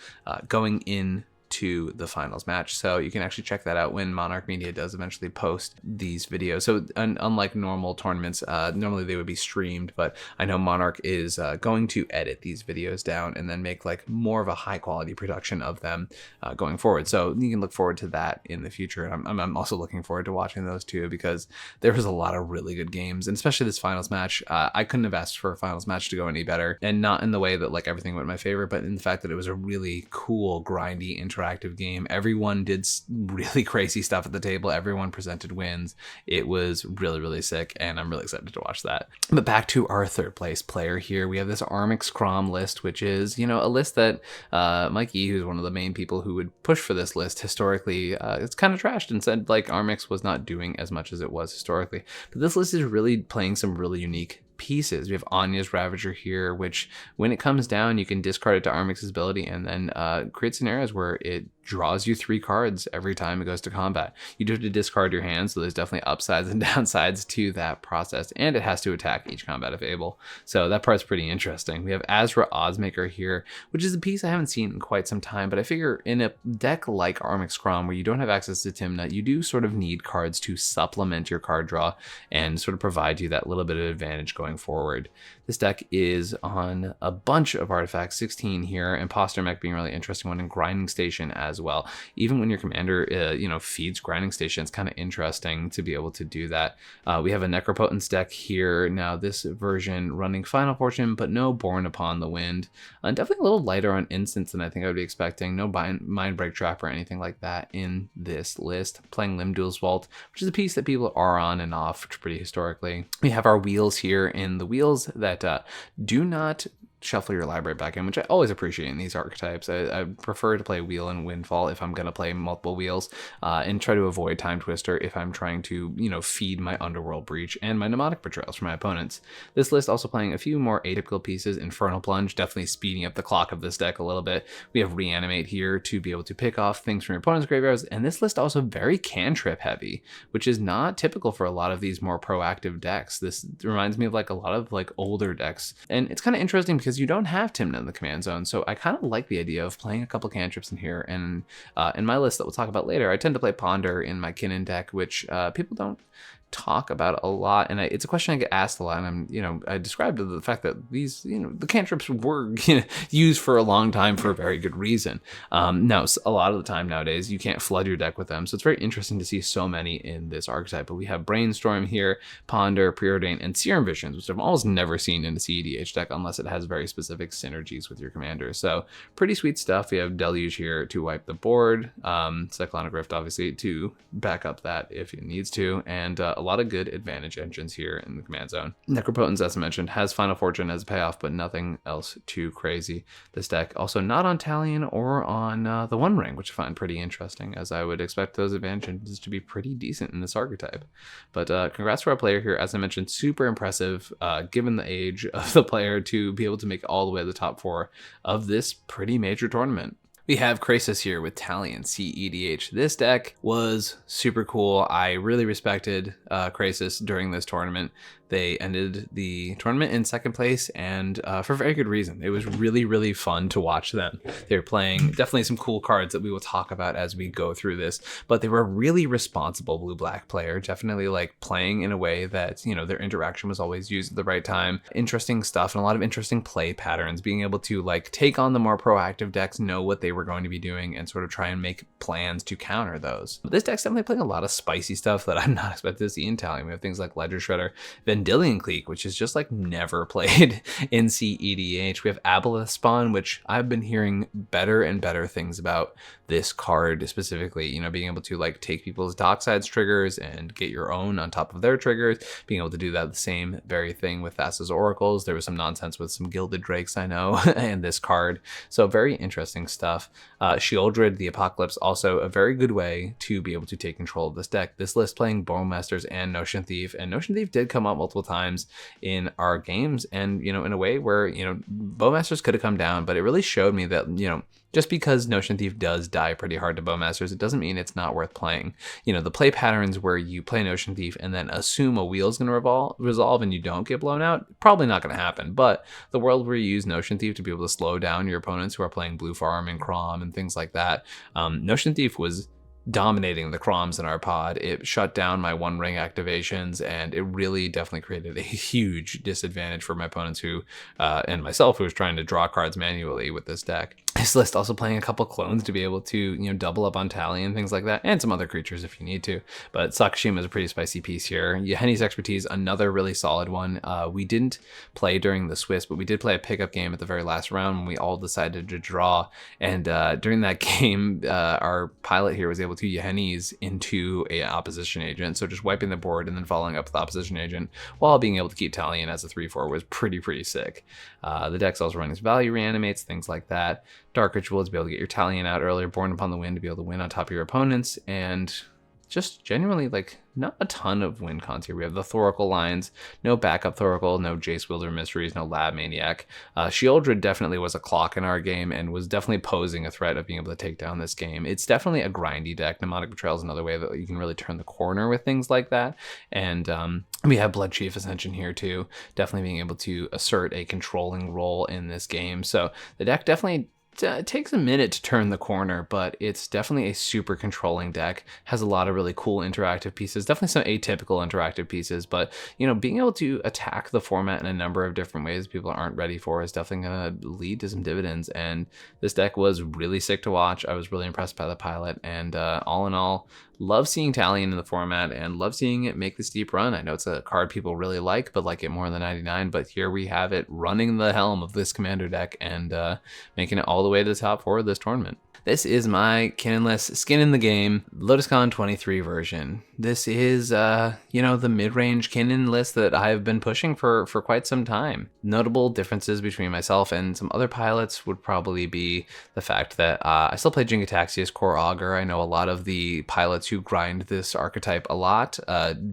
going in to the finals match. So you can actually check that out when Monarch Media does eventually post these videos. So unlike normal tournaments, normally they would be streamed, but I know Monarch is going to edit these videos down and then make like more of a high quality production of them going forward. So you can look forward to that in the future. And I'm also looking forward to watching those too, because there was a lot of really good games, and especially this finals match. I couldn't have asked for a finals match to go any better, and not in the way that like everything went in my favor, but in the fact that it was a really cool, grindy, interactive game. Everyone did really crazy stuff at the table. Everyone presented wins. It was really, really sick, and I'm really excited to watch that. But back to our 3rd place player here. We have this Armix Kraum list, which is, you know, a list that Mike E, who's one of the main people who would push for this list historically, it's kind of trashed and said like Armix was not doing as much as it was historically. But this list is really playing some really unique pieces. We have Anya's Ravager here, which when it comes down, you can discard it to Armix's ability and then create scenarios where it draws you 3 cards every time it goes to combat. You do have to discard your hand, so there's definitely upsides and downsides to that process, and it has to attack each combat if able. So that part's pretty interesting. We have Azra Oddsmaker here, which is a piece I haven't seen in quite some time, but I figure in a deck like Armix Crom, where you don't have access to Tymna, you do sort of need cards to supplement your card draw and sort of provide you that little bit of advantage going forward. This deck is on a bunch of artifacts, 16 here, Imposter Mech being a really interesting one, and Grinding Station as well. Even when your commander, feeds Grinding Station, it's kind of interesting to be able to do that. We have a Necropotence deck here. Now this version running Final Fortune, but no Born Upon the Wind. Definitely a little lighter on instants than I think I would be expecting. No Mindbreak Trap or anything like that in this list. Playing Limdual's Vault, which is a piece that people are on and off pretty historically. We have our wheels here, in the wheels that do not shuffle your library back in, which I always appreciate in these archetypes. I prefer to play Wheel and Windfall if I'm going to play multiple wheels, and try to avoid Time Twister if I'm trying to, feed my Underworld Breach and my Mnemonic Betrayals for my opponents. This list also playing a few more atypical pieces. Infernal Plunge, definitely speeding up the clock of this deck a little bit. We have Reanimate here to be able to pick off things from your opponent's graveyards, and this list also very cantrip heavy, which is not typical for a lot of these more proactive decks. This reminds me of a lot of older decks, and it's kind of interesting because you don't have Tymna in the command zone, so I kind of like the idea of playing a couple cantrips in here. And in my list that we'll talk about later, I tend to play Ponder in my Kinnan deck, which people don't talk about a lot, and it's a question I get asked a lot, and I described the fact that these the cantrips were used for a long time for a very good reason. Now a lot of the time nowadays you can't flood your deck with them, so it's very interesting to see so many in this archetype. But we have Brainstorm here, Ponder, Preordain, and Serum Visions, which I've almost never seen in a cEDH deck unless it has very specific synergies with your commander. So pretty sweet stuff. We have Deluge here to wipe the board, Cyclonic Rift obviously to back up that if it needs to, and a lot of good advantage engines here in the command zone. Necropotence, as I mentioned, has Final Fortune as a payoff, but nothing else too crazy. This deck also not on Talion or on the One Ring, which I find pretty interesting, as I would expect those advantage engines to be pretty decent in this archetype. But congrats to our player here. As I mentioned, super impressive given the age of the player to be able to make all the way to the top 4 of this pretty major tournament. We have Krasis here with Talion cEDH. This deck was super cool. I really respected Krasis during this tournament. They ended the tournament in 2nd place, and for very good reason. It was really, really fun to watch them. They were playing definitely some cool cards that we will talk about as we go through this, but they were a really responsible blue-black player, definitely playing in a way that, their interaction was always used at the right time. Interesting stuff and a lot of interesting play patterns, being able to take on the more proactive decks, know what they were going to be doing, and sort of try and make plans to counter those. But this deck's definitely playing a lot of spicy stuff that I'm not expecting to see in Talion. We have things like Ledger Shredder, Vendilion Clique, which is just never played in cEDH. We have Aboleth Spawn, which I've been hearing better and better things about this card specifically, being able to take people's Docksides triggers and get your own on top of their triggers, being able to do that the same very thing with Thassa's Oracles. There was some nonsense with some Gilded Drakes, I know, and this card. So very interesting stuff. Sheoldred, the Apocalypse, also a very good way to be able to take control of this deck. This list playing Bowmasters and Notion Thief, and Notion Thief did come up multiple times in our games, and in a way where Bowmasters could have come down, but it really showed me that just because Notion Thief does die pretty hard to Bowmasters, it doesn't mean it's not worth playing. The play patterns where you play Notion Thief and then assume a wheel is going to resolve and you don't get blown out, probably not going to happen. But the world where you use Notion Thief to be able to slow down your opponents who are playing Blue Farm and Crom and things like that, Notion Thief was dominating the Croms in our pod. It shut down my One Ring activations, and it really definitely created a huge disadvantage for my opponents who, and myself, who was trying to draw cards manually with this deck. This list also playing a couple clones to be able to, double up on Tally and things like that, and some other creatures if you need to. But Sakashima is a pretty spicy piece here. Yahenni's Expertise, another really solid one. We didn't play during the Swiss, but we did play a pickup game at the very last round when we all decided to draw. And during that game, our pilot here was able to Yahenni's into a opposition agent. So just wiping the board and then following up with the opposition agent while being able to keep Talion as a 3/4 was pretty sick. The deck's also running value reanimates, things like that. Dark Ritual to be able to get your Talion out earlier, Born Upon the Wind to be able to win on top of your opponents, and just genuinely like not a ton of win cons here. We have the Thoracle lines, no backup Thoracle, no Jace Wielder Mysteries, no Lab Maniac. Sheoldred definitely was a clock in our game and was definitely posing a threat of being able to take down this game. It's definitely a grindy deck. Mnemonic Betrayal is another way that you can really turn the corner with things like that. And we have Blood Chief Ascension here too, definitely being able to assert a controlling role in this game. So the deck definitely it takes a minute to turn the corner, but it's definitely a super controlling deck. Has a lot of really cool interactive pieces, definitely some atypical interactive pieces, but being able to attack the format in a number of different ways people aren't ready for is definitely going to lead to some dividends. And this deck was really sick to watch. I was really impressed by the pilot, and all in all, love seeing Talion in the format and love seeing it make this deep run. I know it's a card people really like, but like it more than 99. But here we have it running the helm of this commander deck and making it all the way to the top 4 of this tournament. This is my Kinnan-less skin in the game LotusCon 23 version. This is, the mid-range Kinnan list that I have been pushing for quite some time. Notable differences between myself and some other pilots would probably be the fact that I still play Jin-Gitaxias Core Augur. I know a lot of the pilots who grind this archetype a lot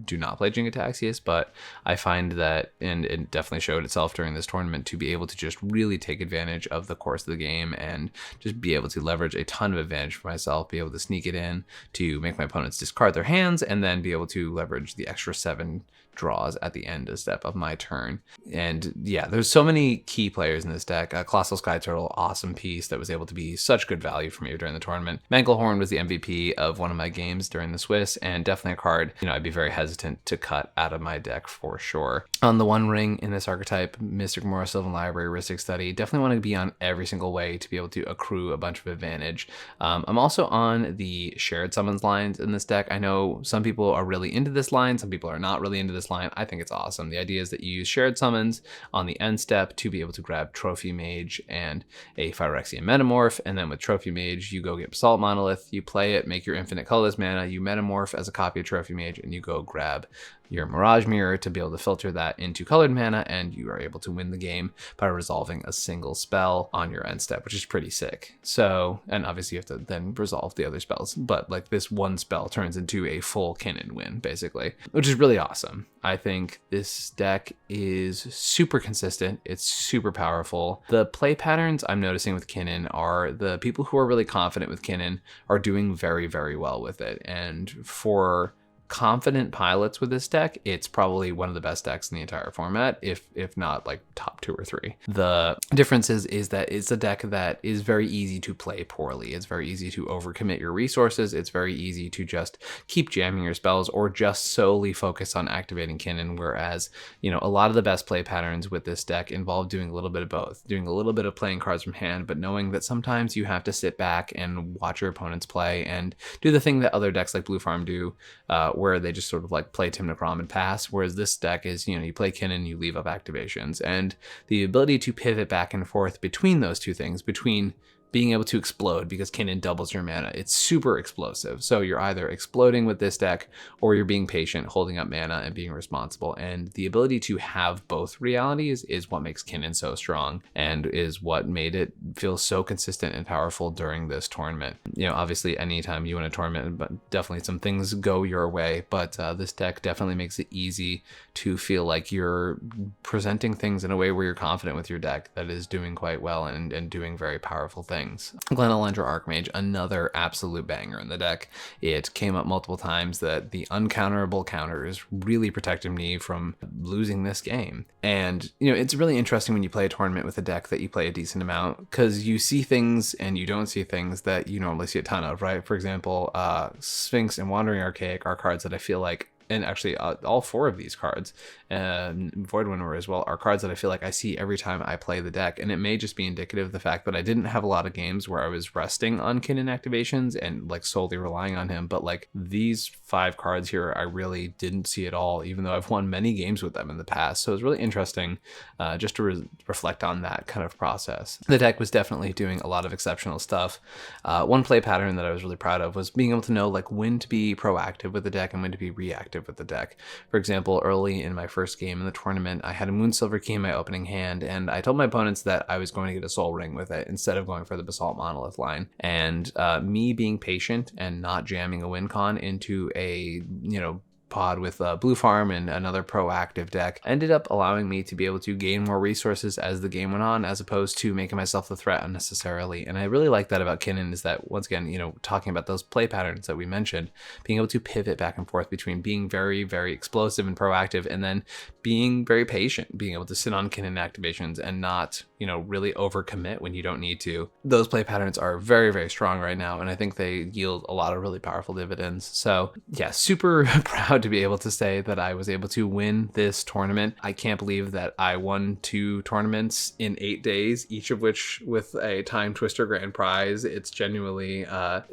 do not play Jin-Gitaxias, but I find that, and it definitely showed itself during this tournament, to be able to just really take advantage of the course of the game and just be able to leverage a ton of advantage for myself, be able to sneak it in to make my opponents discard their hands, and then be able to leverage the extra 7 draws at the end step of my turn. And yeah, there's so many key players in this deck. Colossal Sky Turtle, awesome piece that was able to be such good value for me during the tournament. Manglehorn was the MVP of one of my games during the Swiss, and definitely a card I'd be very hesitant to cut out of my deck for sure. On the One Ring in this archetype, Mystic Remora, Sylvan Library, Rhystic Study, definitely want to be on every single way to be able to accrue a bunch of advantage. I'm also on the shared summons lines in this deck. I know some people are really into this line, some people are not really into this line. I think it's awesome. The idea is that you use shared summons on the end step to be able to grab Trophy Mage and a Phyrexian Metamorph, and then with Trophy Mage, you go get Basalt Monolith, you play it, make your infinite colorless mana, you Metamorph as a copy of Trophy Mage, and you go grab your Mirage Mirror to be able to filter that into colored mana, and you are able to win the game by resolving a single spell on your end step, which is pretty sick. So, and obviously you have to then resolve the other spells, but like this one spell turns into a full Kinnan win, basically, which is really awesome. I think this deck is super consistent. It's super powerful. The play patterns I'm noticing with Kinnan are the people who are really confident with Kinnan are doing very, very well with it. And for confident pilots with this deck, it's probably one of the best decks in the entire format, if not like top 2 or 3. The difference is that it's a deck that is very easy to play poorly. It's very easy to overcommit your resources. It's very easy to just keep jamming your spells or just solely focus on activating Kinnan, whereas a lot of the best play patterns with this deck involve doing a little bit of both, doing a little bit of playing cards from hand, but knowing that sometimes you have to sit back and watch your opponents play and do the thing that other decks like Blue Farm do, where they just sort of like play Tim Necrom and pass, whereas this deck is, you play Kinnan, you leave up activations. And the ability to pivot back and forth between those two things, between being able to explode, because Kinnan doubles your mana. It's super explosive. So you're either exploding with this deck or you're being patient, holding up mana and being responsible. And the ability to have both realities is what makes Kinnan so strong and is what made it feel so consistent and powerful during this tournament. Obviously anytime you win a tournament, but definitely some things go your way, but this deck definitely makes it easy to feel like you're presenting things in a way where you're confident with your deck that is doing quite well and doing very powerful things. Glen Elendra Archmage, another absolute banger in the deck. It came up multiple times that the uncounterable counters really protected me from losing this game. And, it's really interesting when you play a tournament with a deck that you play a decent amount, because you see things and you don't see things that you normally see a ton of, right? For example, Sphinx and Wandering Archaic are cards that I feel like, and actually all 4 of these cards, and Voidwinter as well, are cards that I feel like I see every time I play the deck. And it may just be indicative of the fact that I didn't have a lot of games where I was resting on Kinnan activations and like solely relying on him. But like these 5 cards here, I really didn't see at all, even though I've won many games with them in the past. So it's really interesting just to reflect on that kind of process. The deck was definitely doing a lot of exceptional stuff. One play pattern that I was really proud of was being able to know like when to be proactive with the deck and when to be reactive proactive with the deck. For example, early in my first game in the tournament, I had a Moonsilver Key in my opening hand, and I told my opponents that I was going to get a Soul Ring with it instead of going for the Basalt Monolith line. And me being patient and not jamming a win con into a, pod with Blue Farm and another proactive deck ended up allowing me to be able to gain more resources as the game went on, as opposed to making myself the threat unnecessarily. And I really like that about Kinnan, is that, once again, talking about those play patterns that we mentioned, being able to pivot back and forth between being very, very explosive and proactive and then being very patient, being able to sit on Kinnan activations and not, really overcommit when you don't need to. Those play patterns are very, very strong right now, and I think they yield a lot of really powerful dividends. So yeah, super proud to be able to say that I was able to win this tournament. I can't believe that I won 2 tournaments in 8 days, each of which with a Timetwister grand prize. It's genuinely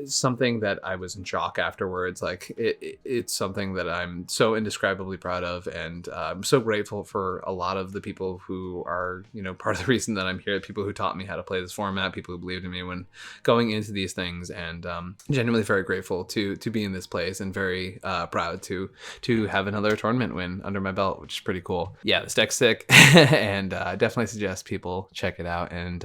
something that I was in shock afterwards. Like it's something that I'm so indescribably proud of, and I'm so grateful for a lot of the people who are, part of the reason that I'm here, people who taught me how to play this format, people who believed in me when going into these things, and genuinely very grateful to be in this place, and very proud to have another tournament win under my belt, which is pretty cool. Yeah, this deck's sick, and definitely suggest people check it out and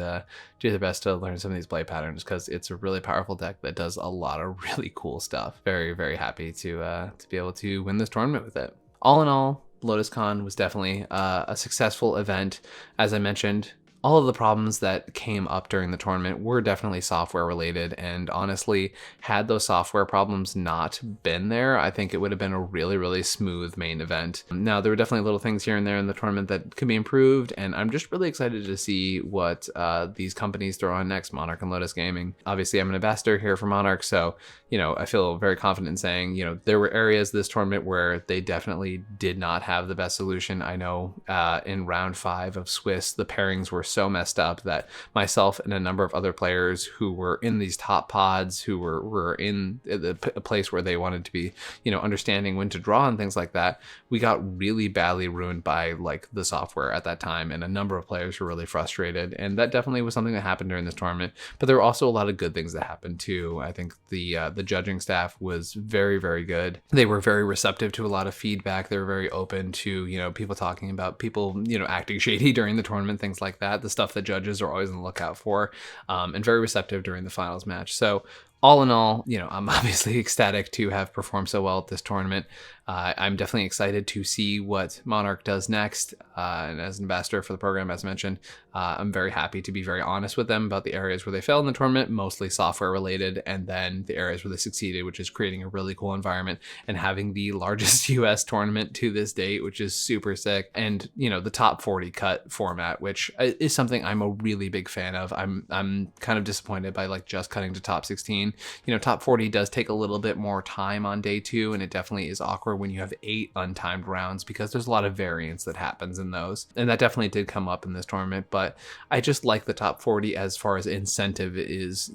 do their best to learn some of these play patterns, because it's a really powerful deck that does a lot of really cool stuff. Very, very happy to be able to win this tournament with it. All in all, LotusCon was definitely a successful event. As I mentioned, all of the problems that came up during the tournament were definitely software related, and honestly, had those software problems not been there, I think it would have been a really, really smooth main event. Now, there were definitely little things here and there in the tournament that could be improved, and I'm just really excited to see what these companies throw on next, Monarch and Lotus Gaming. Obviously, I'm an ambassador here for Monarch, so I feel very confident in saying, there were areas this tournament where they definitely did not have the best solution. I know in round 5 of Swiss, the pairings were so messed up that myself and a number of other players who were in these top pods, who were in a place where they wanted to be, understanding when to draw and things like that, we got really badly ruined by the software at that time, and a number of players were really frustrated, and that definitely was something that happened during this tournament. But there were also a lot of good things that happened too. I think the judging staff was very, very good. They were very receptive to a lot of feedback. They were very open to people talking about people acting shady during the tournament, things like that, the stuff that judges are always on the lookout for, and very receptive during the finals match. So all in all, I'm obviously ecstatic to have performed so well at this tournament. I'm definitely excited to see what Monarch does next. And as an ambassador for the program, as mentioned, I'm very happy to be very honest with them about the areas where they failed in the tournament, mostly software related, and then the areas where they succeeded, which is creating a really cool environment and having the largest US tournament to this date, which is super sick. And, the top 40 cut format, which is something I'm a really big fan of. I'm kind of disappointed by just cutting to top 16. Top 40 does take a little bit more time on day 2, and it definitely is awkward when you have 8 untimed rounds, because there's a lot of variance that happens in those, and that definitely did come up in this tournament. But I just like the top 40 as far as incentive is,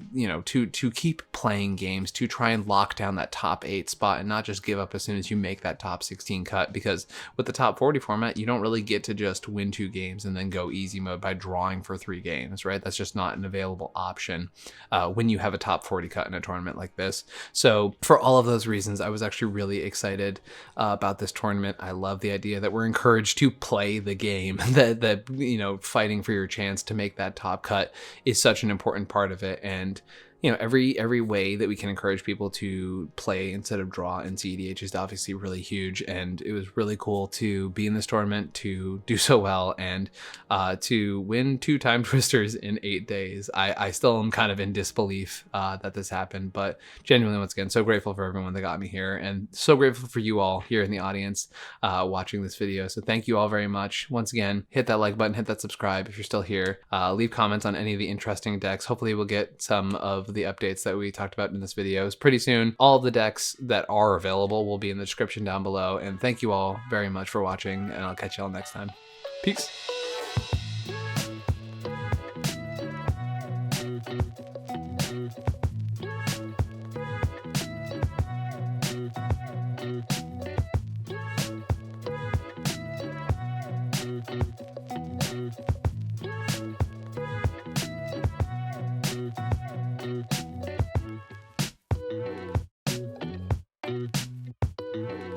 to keep playing games, to try and lock down that top 8 spot and not just give up as soon as you make that top 16 cut, because with the top 40 format, you don't really get to just win 2 games and then go easy mode by drawing for 3 games, right? That's just not an available option when you have a top 40 cut in a tournament like this. So for all of those reasons, I was actually really excited about this tournament. I love the idea that we're encouraged to play the game, that fighting for your chance to make that top cut is such an important part of it. And every way that we can encourage people to play instead of draw in cEDH is obviously really huge, and it was really cool to be in this tournament, to do so well, and to win 2 Timetwisters in 8 days. I still am kind of in disbelief that this happened, but genuinely, once again, so grateful for everyone that got me here, and so grateful for you all here in the audience watching this video. So thank you all very much. Once again, hit that like button, hit that subscribe if you're still here. Leave comments on any of the interesting decks. Hopefully we'll get some of the updates that we talked about in this video pretty soon. All of the decks that are available will be in the description down below. And thank you all very much for watching, and I'll catch you all next time. Peace.